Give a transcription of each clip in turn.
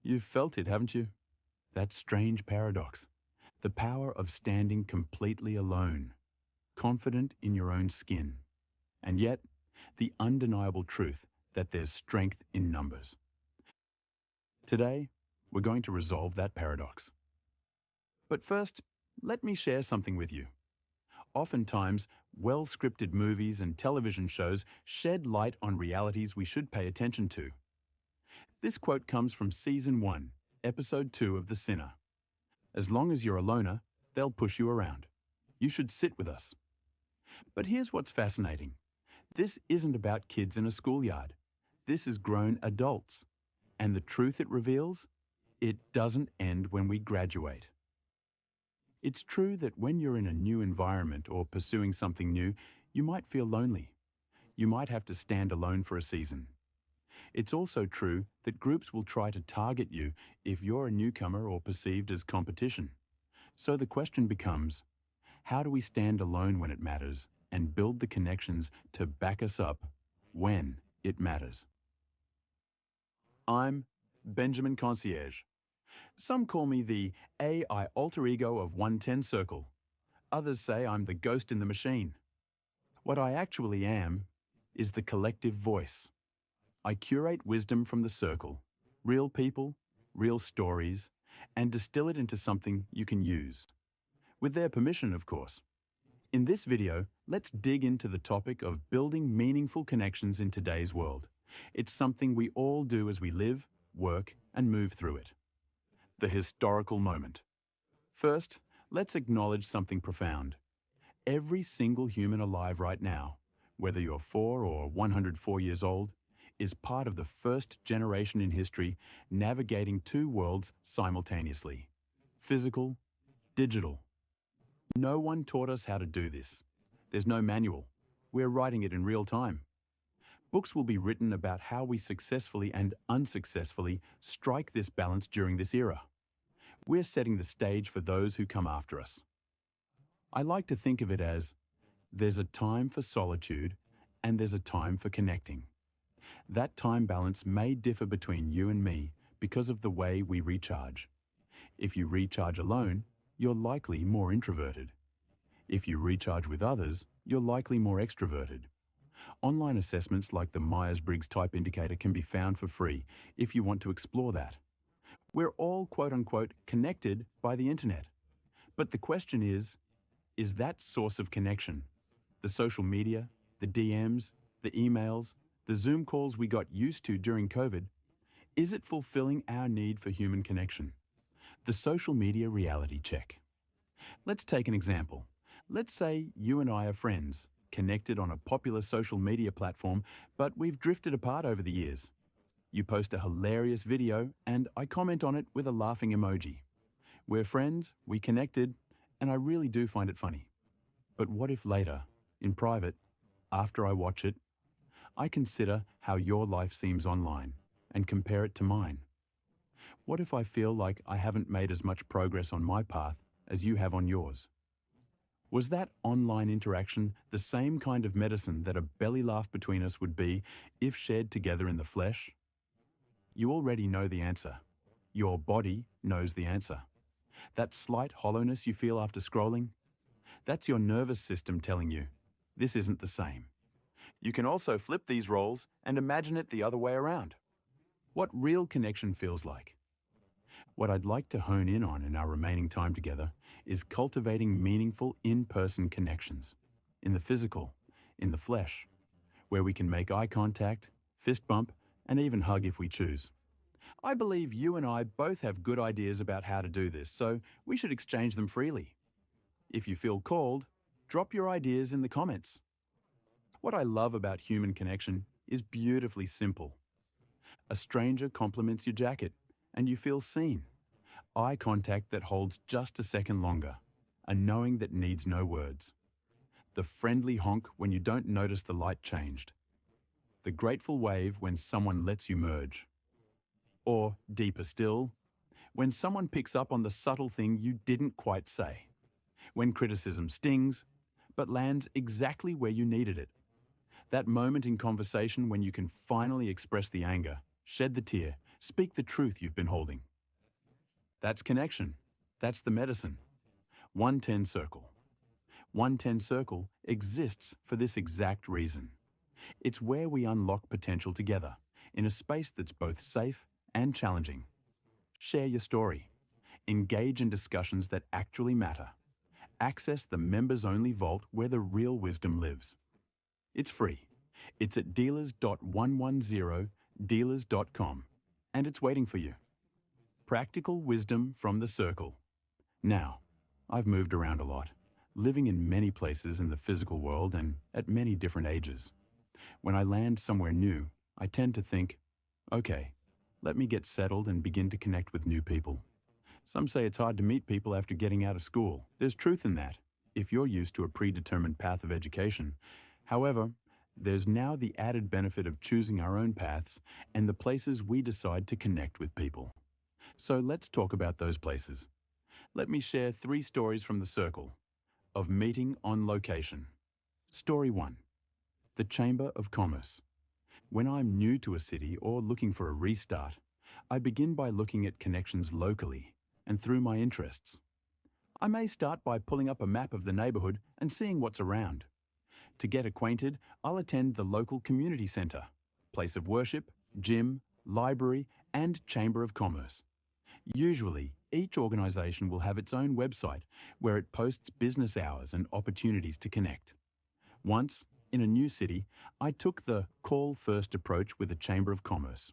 You've felt it, haven't you? That strange paradox. The power of standing completely alone, confident in your own skin. And yet, the undeniable truth that there's strength in numbers. Today, we're going to resolve that paradox. But first, let me share something with you. Oftentimes, well-scripted movies and television shows shed light on realities we should pay attention to. This quote comes from Season 1, Episode 2 of The Sinner. As long as you're a loner, they'll push you around. You should sit with us. But here's what's fascinating. This isn't about kids in a schoolyard. This is grown adults. And the truth it reveals? It doesn't end when we graduate. It's true that when you're in a new environment or pursuing something new, you might feel lonely. You might have to stand alone for a season. It's also true that groups will try to target you if you're a newcomer or perceived as competition. So the question becomes, how do we stand alone when it matters and build the connections to back us up when it matters? I'm Ben Concierge. Some call me the AI alter ego of 110 Circle. Others say I'm the ghost in the machine. What I actually am is the collective voice. I curate wisdom from the circle, real people, real stories, and distill it into something you can use. With their permission, of course. In this video, let's dig into the topic of building meaningful connections in today's world. It's something we all do as we live, work, and move through it. The historical moment. First, let's acknowledge something profound. Every single human alive right now, whether you're 4 or 104 years old, is part of the first generation in history navigating two worlds simultaneously: physical, digital. No one taught us how to do this. There's no manual. We're writing it in real time. Books will be written about how we successfully and unsuccessfully strike this balance during this era. We're setting the stage for those who come after us. I like to think of it as, there's a time for solitude and there's a time for connecting. That time balance may differ between you and me because of the way we recharge. If you recharge alone, you're likely more introverted. If you recharge with others, you're likely more extroverted. Online assessments like the Myers-Briggs Type Indicator can be found for free if you want to explore that. We're all quote-unquote connected by the internet. But the question is that source of connection, the social media, the DMs, the emails, the Zoom calls we got used to during COVID, is it fulfilling our need for human connection? The social media reality check. Let's take an example. Let's say you and I are friends, connected on a popular social media platform, but we've drifted apart over the years. You post a hilarious video and I comment on it with a laughing emoji. We're friends, we connected, and I really do find it funny. But what if later, in private, after I watch it, I consider how your life seems online and compare it to mine? What if I feel like I haven't made as much progress on my path as you have on yours? Was that online interaction the same kind of medicine that a belly laugh between us would be if shared together in the flesh? You already know the answer. Your body knows the answer. That slight hollowness you feel after scrolling? That's your nervous system telling you, this isn't the same. You can also flip these roles and imagine it the other way around. What real connection feels like. What I'd like to hone in on in our remaining time together is cultivating meaningful in-person connections, in the physical, in the flesh, where we can make eye contact, fist bump, and even hug if we choose. I believe you and I both have good ideas about how to do this, so we should exchange them freely. If you feel called, drop your ideas in the comments. What I love about human connection is beautifully simple. A stranger compliments your jacket, and you feel seen. Eye contact that holds just a second longer. A knowing that needs no words. The friendly honk when you don't notice the light changed. The grateful wave when someone lets you merge. Or, deeper still, when someone picks up on the subtle thing you didn't quite say. When criticism stings, but lands exactly where you needed it. That moment in conversation when you can finally express the anger, shed the tear, Speak the truth you've been holding. That's connection. That's the medicine. 110 Circle. 110 Circle exists for this exact reason. It's where we unlock potential together, in a space that's both safe and challenging. Share your story. Engage in discussions that actually matter. Access the members-only vault where the real wisdom lives. It's free. It's at dealers.110dealers.com, and it's waiting for you. Practical wisdom from the circle. Now, I've moved around a lot, living in many places in the physical world and at many different ages. When I land somewhere new, I tend to think, okay, let me get settled and begin to connect with new people. Some say it's hard to meet people after getting out of school. There's truth in that, if you're used to a predetermined path of education. However, there's now the added benefit of choosing our own paths and the places we decide to connect with people. So let's talk about those places. Let me share 3 stories from the circle of meeting on location. Story 1. The Chamber of Commerce. When I'm new to a city or looking for a restart, I begin by looking at connections locally and through my interests. I may start by pulling up a map of the neighbourhood and seeing what's around. To get acquainted, I'll attend the local community centre, place of worship, gym, library, and Chamber of Commerce. Usually, each organisation will have its own website where it posts business hours and opportunities to connect. Once, in a new city, I took the call first approach with the Chamber of Commerce.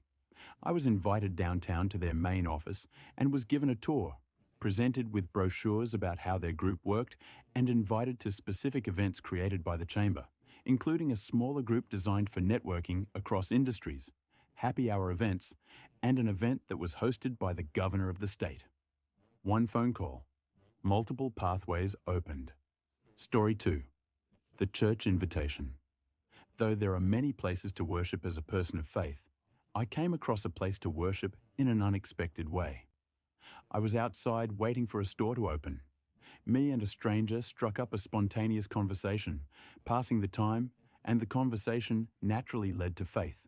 I was invited downtown to their main office and was given a tour, presented with brochures about how their group worked, and invited to specific events created by the Chamber, including a smaller group designed for networking across industries, happy hour events, and an event that was hosted by the Governor of the state. One phone call. Multiple pathways opened. Story 2. The church invitation. Though there are many places to worship as a person of faith, I came across a place to worship in an unexpected way. I was outside waiting for a store to open. Me and a stranger struck up a spontaneous conversation, passing the time, and the conversation naturally led to faith.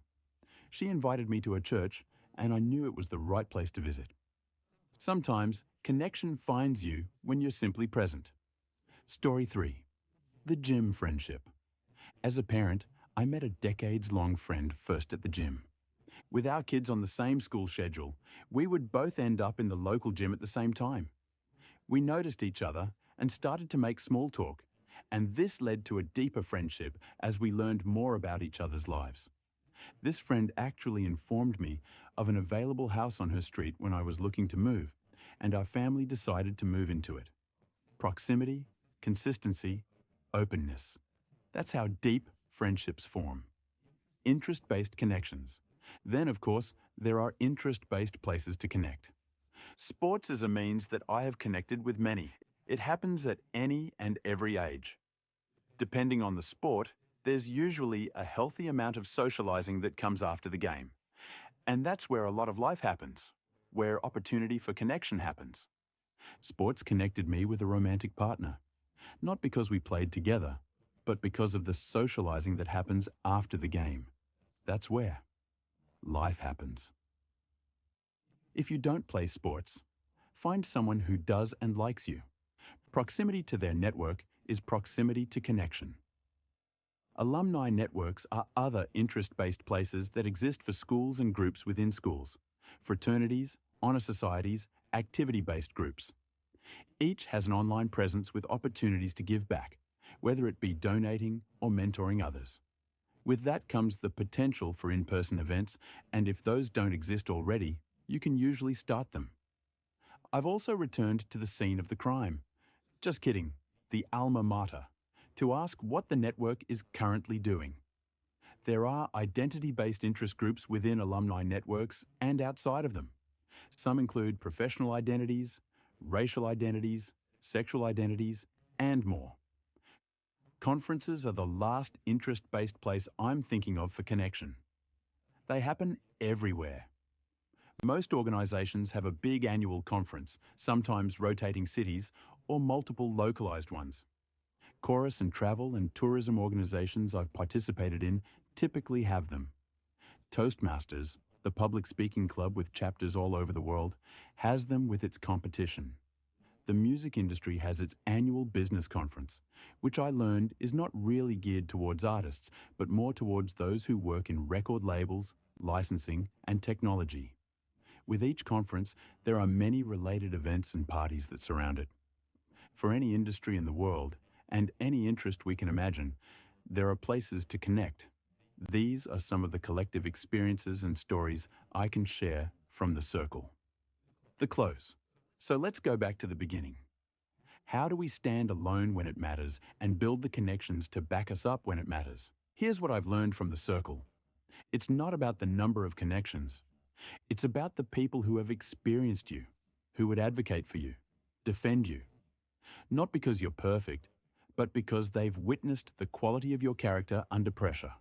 She invited me to her church, and I knew it was the right place to visit. Sometimes, connection finds you when you're simply present. Story 3. The gym friendship. As a parent, I met a decades-long friend first at the gym. With our kids on the same school schedule, we would both end up in the local gym at the same time. We noticed each other and started to make small talk, and this led to a deeper friendship as we learned more about each other's lives. This friend actually informed me of an available house on her street when I was looking to move, and our family decided to move into it. Proximity, consistency, openness. That's how deep friendships form. Interest-based connections. Then, of course, there are interest-based places to connect. Sports is a means that I have connected with many. It happens at any and every age. Depending on the sport, there's usually a healthy amount of socializing that comes after the game. And that's where a lot of life happens, where opportunity for connection happens. Sports connected me with a romantic partner, not because we played together, but because of the socializing that happens after the game. That's where life happens. If you don't play sports, find someone who does and likes you. Proximity to their network is proximity to connection. Alumni networks are other interest-based places that exist for schools and groups within schools, fraternities, honor societies, activity-based groups. Each has an online presence with opportunities to give back, whether it be donating or mentoring others. With that comes the potential for in-person events, and if those don't exist already, you can usually start them. I've also returned to the scene of the crime. Just kidding, the alma mater, to ask what the network is currently doing. There are identity-based interest groups within alumni networks and outside of them. Some include professional identities, racial identities, sexual identities, and more. Conferences are the last interest-based place I'm thinking of for connection. They happen everywhere. Most organisations have a big annual conference, sometimes rotating cities, or multiple localised ones. Chorus and travel and tourism organisations I've participated in typically have them. Toastmasters, The public speaking club with chapters all over the world has them with its competition. The music industry has its annual business conference, which I learned is not really geared towards artists, but more towards those who work in record labels, licensing, and technology. With each conference, there are many related events and parties that surround it. For any industry in the world, and any interest we can imagine, there are places to connect. These are some of the collective experiences and stories I can share from the circle. The close. So let's go back to the beginning. How do we stand alone when it matters and build the connections to back us up when it matters? Here's what I've learned from the circle. It's not about the number of connections. It's about the people who have experienced you, who would advocate for you, defend you. Not because you're perfect, but because they've witnessed the quality of your character under pressure,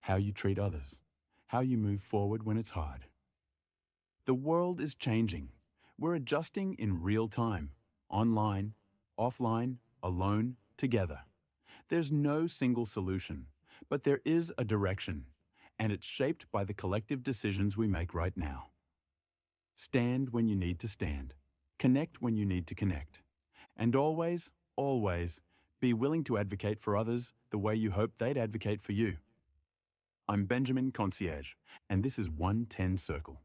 how you treat others, how you move forward when it's hard. The world is changing. We're adjusting in real time, online, offline, alone, together. There's no single solution, but there is a direction, and it's shaped by the collective decisions we make right now. Stand when you need to stand. Connect when you need to connect. And always, always, be willing to advocate for others the way you hope they'd advocate for you. I'm Ben Concierge, and this is 110 Circle.